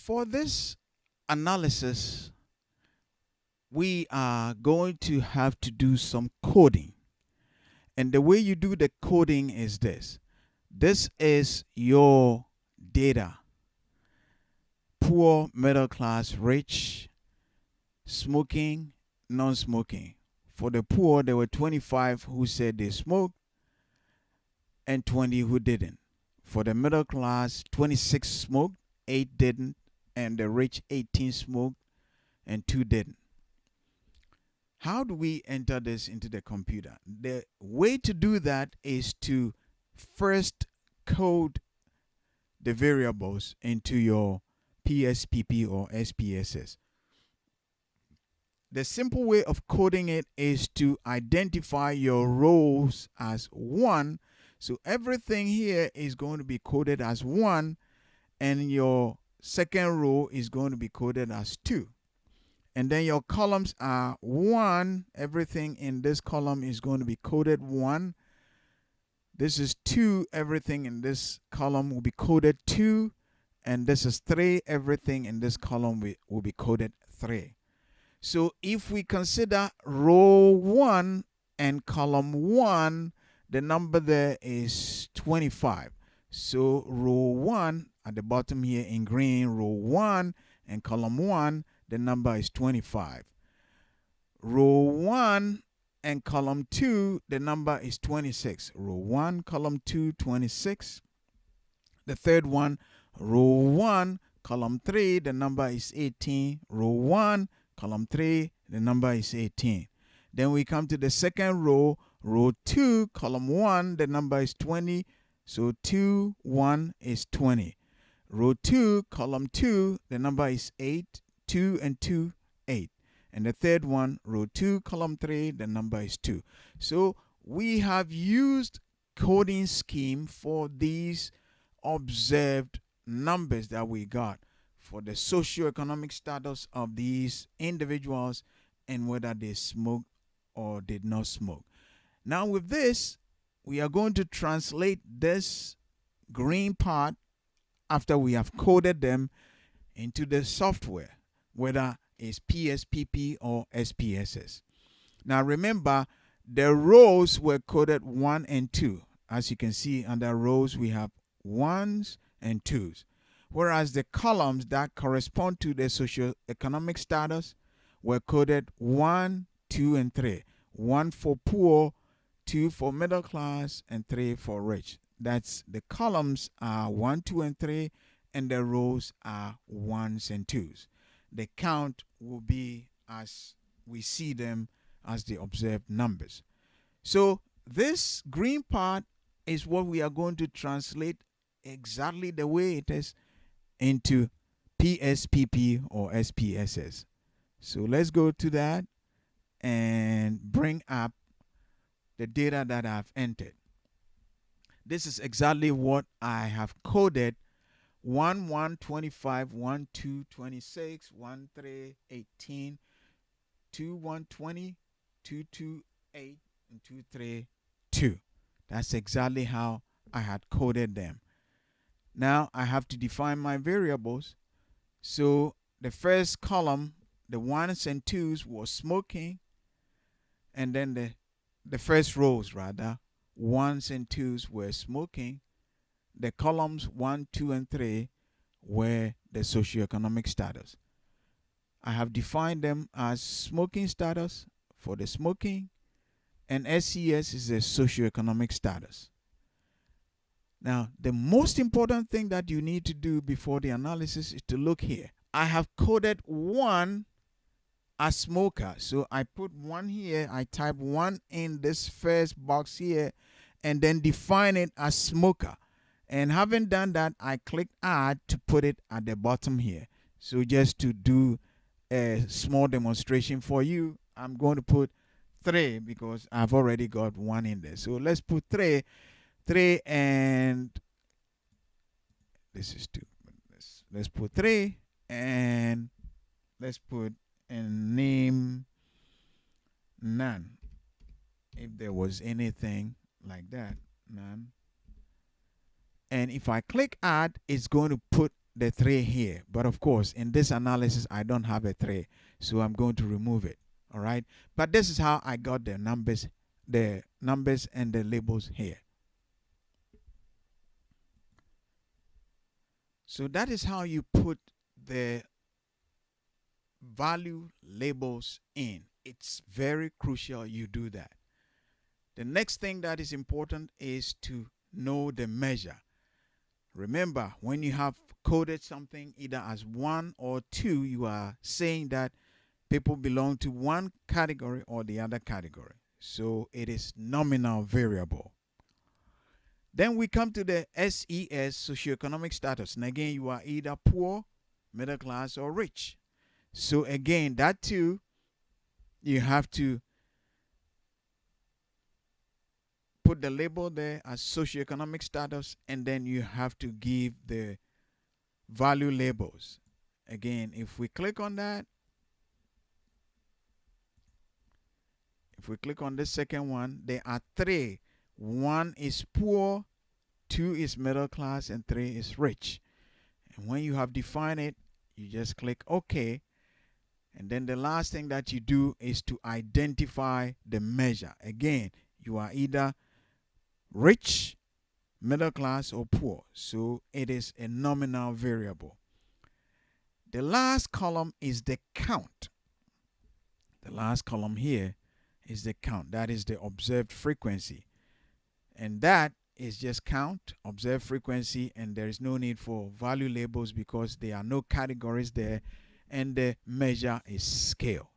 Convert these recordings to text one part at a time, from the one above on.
for this analysis, we are going to have to do some coding. And the way you do the coding is this. This is your data. Poor, middle class, rich, smoking, non-smoking. For the poor, there were 25 who said they smoked and 20 who didn't. For the middle class, 26 smoked, 8 didn't, and the rich, 18 smoked and 2 didn't. How do we enter this into the computer? The way to do that is to first code the variables into your PSPP or SPSS. The simple way of coding it is to identify your rows as 1. So everything here is going to be coded as 1, and your second row is going to be coded as 2. And then your columns are 1. Everything in this column is going to be coded 1. This is 2. Everything in this column will be coded 2. And this is 3. Everything in this column will be coded 3. So if we consider row 1 and column 1, the number there is 25. So row 1 at the bottom here in green, row 1 and column 1, the number is 25. Row 1 and column 2, the number is 26. Row 1, column 2, 26. The third one, row 1, column 3, the number is 18. Row 1, column 3, the number is 18. Then we come to the second row, row 2, column 1, the number is 20. So 2, 1 is 20. Row 2, column 2, the number is 8. 2 and 2, 8. And the third one, row 2, column 3, the number is 2. So we have used coding scheme for these observed numbers that we got for the socioeconomic status of these individuals and whether they smoked or did not smoke. Now with this, we are going to translate this green part after we have coded them into the software, whether it's PSPP or SPSS. Now remember, the rows were coded 1 and 2. As you can see, under rows we have 1s and 2s. Whereas the columns that correspond to the socioeconomic status were coded 1, 2, and 3. 1 for poor, 2 for middle class, and 3 for rich. That's the columns are 1, 2, and 3, and the rows are 1s and 2s. The count will be as we see them as the observed numbers. So this green part is what we are going to translate exactly the way it is into PSPP or SPSS. So let's go to that and bring up the data that I've entered. This is exactly what I have coded: 1, 1, 25, 1, 2, 26, 1, 3, 18, 2, 1, 20, 2, 2, 8, and 2, 3, 2. That's exactly how I had coded them. Now I have to define my variables. So the first column, the 1s and 2s, was smoking. And then the first rows, rather, 1s and 2s were smoking. The columns 1, 2, and 3 were the socioeconomic status. I have defined them as smoking status for the smoking, and SCS is the socioeconomic status. Now, the most important thing that you need to do before the analysis is to look here. I have coded 1 as smoker. So I put 1 here, I type 1 in this first box here, and then define it as smoker. And having done that, I click add to put it at the bottom here. So just to do a small demonstration for you, I'm going to put 3 because I've already got 1 in there. So let's put 3, and this is 2. Let's put 3, and let's put a name none. If there was anything like that, none. And if I click add, it's going to put the 3 here. But of course, in this analysis, I don't have a 3. So I'm going to remove it. All right. But this is how I got the numbers and the labels here. So that is how you put the value labels in. It's very crucial you do that. The next thing that is important is to know the measure. Remember, when you have coded something either as 1 or 2, you are saying that people belong to one category or the other category. So it is nominal variable. Then we come to the SES, socioeconomic status. And again, you are either poor, middle class, or rich. So again, that too, you have to put the label there as socioeconomic status, and then you have to give the value labels. Again, if we click on that, if we click on the second one, there are 3. 1 is poor, 2 is middle class, and 3 is rich. And when you have defined it, you just click OK. And then the last thing that you do is to identify the measure. Again, you are either rich, middle class, or poor. So it is a nominal variable. The last column is the count. The last column here is the count. That is the observed frequency. And that is just count, observed frequency, and there is no need for value labels because there are no categories there, and the measure is scale.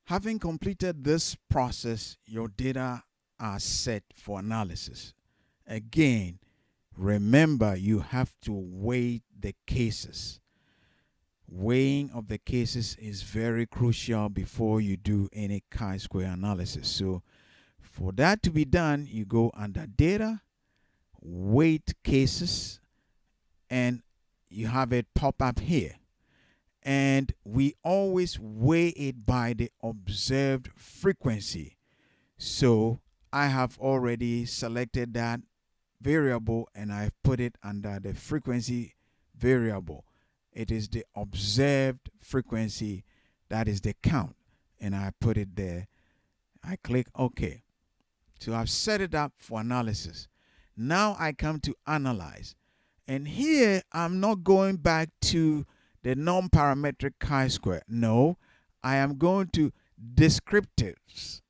Having completed this process, your data are set for analysis. Again, remember you have to weigh the cases. Weighing of the cases is very crucial before you do any chi-square analysis. So for that to be done, you go under data, weight cases, and you have it pop up here. And we always weigh it by the observed frequency. So I have already selected that variable and I've put it under the frequency variable. It is the observed frequency, that is the count, and I put it there. I click OK. So I've set it up for analysis. Now I come to analyze. And here I'm not going back to the non-parametric chi-square. No, I am going to descriptives,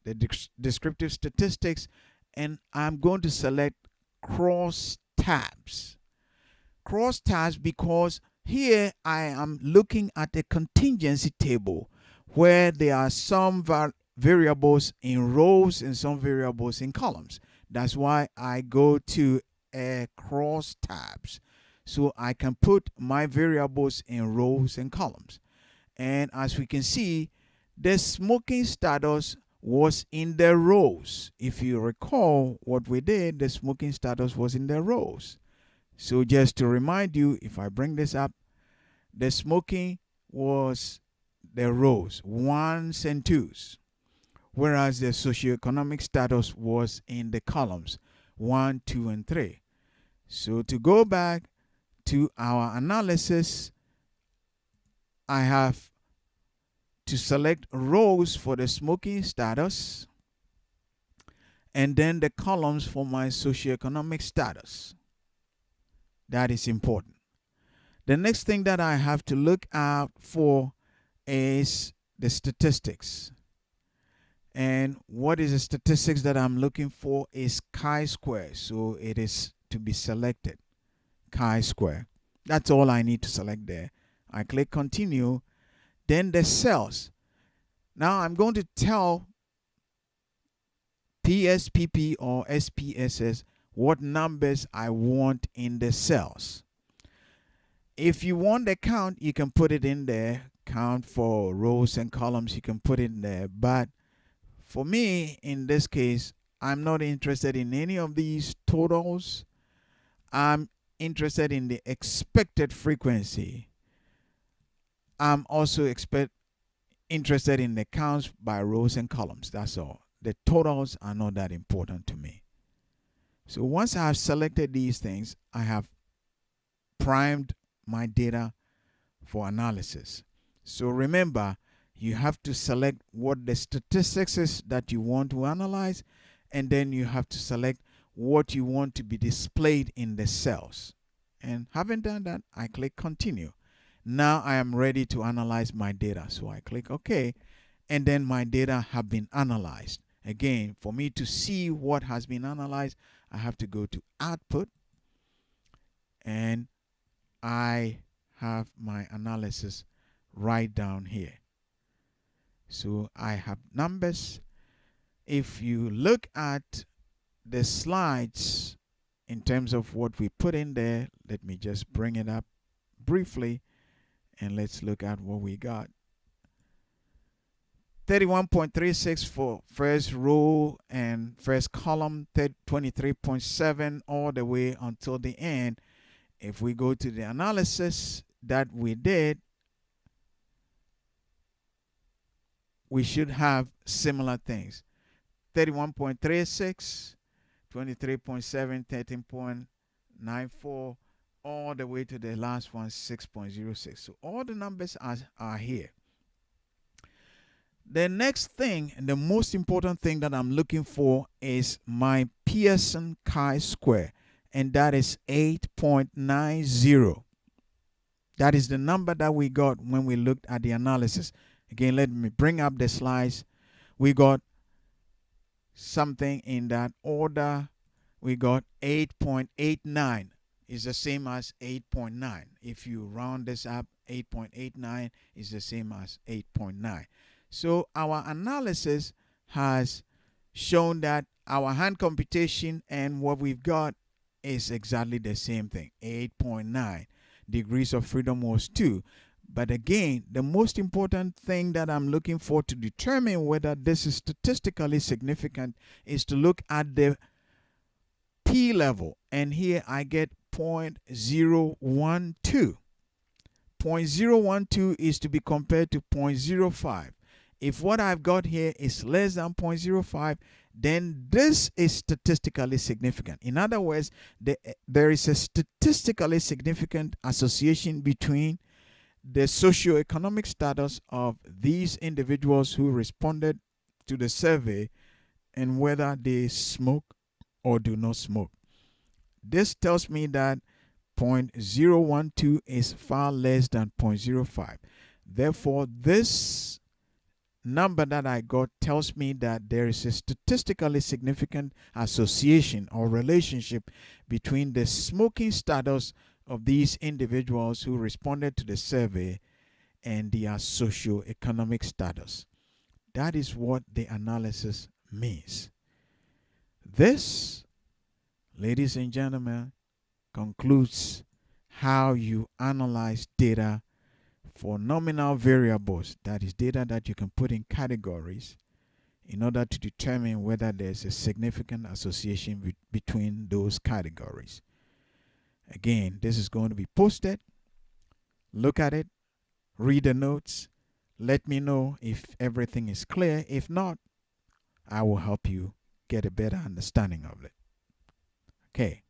the descriptive statistics, and I'm going to select cross tabs. Cross tabs because here I am looking at a contingency table where there are some variables in rows and some variables in columns. That's why I go to cross tabs. So I can put my variables in rows and columns. And as we can see, the smoking status was in the rows. If you recall what we did, the smoking status was in the rows. So just to remind you, if I bring this up, the smoking was the rows, 1s and 2s, whereas the socioeconomic status was in the columns, 1, 2, and 3. So to go back to our analysis, I have to select rows for the smoking status and then the columns for my socioeconomic status. That is important. The next thing that I have to look out for is the statistics. And what is the statistics that I'm looking for is chi-square. So it is to be selected, chi-square. That's all I need to select there. I click continue. Then the cells. Now I'm going to tell PSPP or SPSS what numbers I want in the cells. If you want the count, you can put it in there. Count for rows and columns, you can put it in there. But for me, in this case, I'm not interested in any of these totals. I'm interested in the expected frequency. I'm also interested in the counts by rows and columns. That's all. The totals are not that important to me. So once I have selected these things, I have primed my data for analysis. So remember, you have to select what the statistics is that you want to analyze, and then you have to select what you want to be displayed in the cells. And having done that, I click continue. Now I am ready to analyze my data. So I click OK, and then my data have been analyzed. Again, for me to see what has been analyzed, I have to go to output, and I have my analysis right down here. So I have numbers. If you look at the slides in terms of what we put in there, let me just bring it up briefly and let's look at what we got. 31.36 for first row and first column, 23.7 all the way until the end. If we go to the analysis that we did, we should have similar things. 31.36, 23.7, 13.94, all the way to the last one, 6.06. So all the numbers are here. The next thing, and the most important thing that I'm looking for, is my Pearson chi-square, and that is 8.90. That is the number that we got when we looked at the analysis. Again, let me bring up the slides. We got something in that order. We got 8.89 is the same as 8.9. If you round this up, 8.89 is the same as 8.9. So our analysis has shown that our hand computation and what we've got is exactly the same thing. 8.9 degrees of freedom was 2. But again, the most important thing that I'm looking for to determine whether this is statistically significant is to look at the P level. And here I get 0.012. 0.012 is to be compared to 0.05. If what I've got here is less than 0.05, then this is statistically significant. In other words, there is a statistically significant association between the socioeconomic status of these individuals who responded to the survey and whether they smoke or do not smoke. This tells me that 0.012 is far less than 0.05. Therefore, this number that I got tells me that there is a statistically significant association or relationship between the smoking status of these individuals who responded to the survey and their socioeconomic status. That is what the analysis means. This, ladies and gentlemen, concludes how you analyze data for nominal variables. That is data that you can put in categories in order to determine whether there's a significant association between those categories. Again, this is going to be posted. Look at it, read the notes, let me know if everything is clear. If not, I will help you get a better understanding of it. Okay.